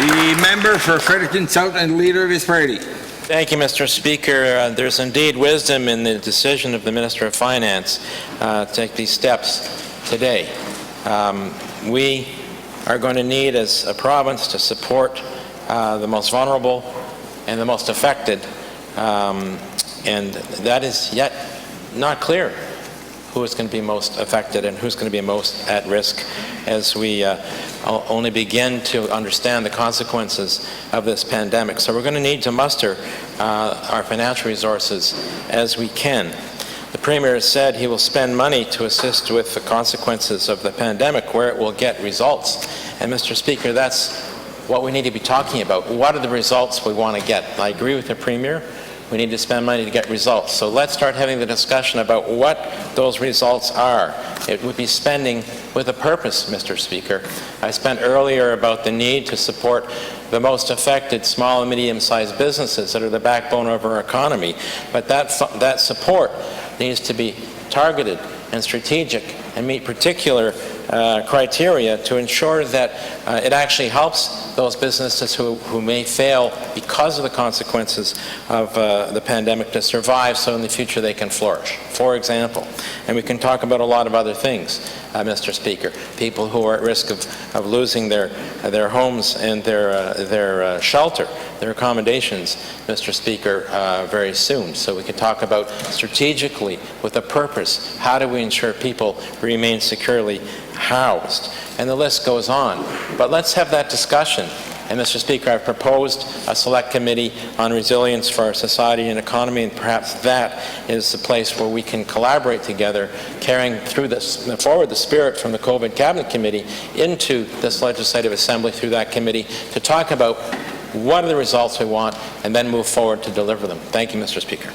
The member for Fredericton South and leader of his party. Thank you, Mr. Speaker. There's indeed wisdom in the decision of the Minister of Finance to take these steps today. We are going to need, as a province, to support the most vulnerable and the most affected, and that is yet not clear who is going to be most affected and who's going to be most at risk as we only begin to understand the consequences of this pandemic. So we're going to need to muster our financial resources as we can. The Premier has said he will spend money to assist with the consequences of the pandemic where it will get results. And Mr. Speaker, that's what we need to be talking about. What are the results we want to get? I agree with the Premier. We need to spend money to get results. So let's start having the discussion about what those results are. It would be spending with a purpose, Mr. Speaker. I spent earlier about the need to support the most affected small and medium-sized businesses that are the backbone of our economy. But that support needs to be targeted and strategic and meet particular criteria to ensure that it actually helps those businesses who may fail because of the consequences of the pandemic to survive, so in the future they can flourish, for example. And we can talk about a lot of other things, Mr. Speaker. People who are at risk of losing their homes and their shelter, their accommodations, Mr. Speaker, very soon. So we can talk about strategically, with a purpose, how do we ensure people remain securely housed? And the list goes on. But let's have that discussion. And Mr. Speaker, I've proposed a select committee on resilience for our society and economy, and perhaps that is the place where we can collaborate together, carrying forward the spirit from the COVID Cabinet Committee into this Legislative Assembly through that committee to talk about what are the results we want and then move forward to deliver them. Thank you, Mr. Speaker.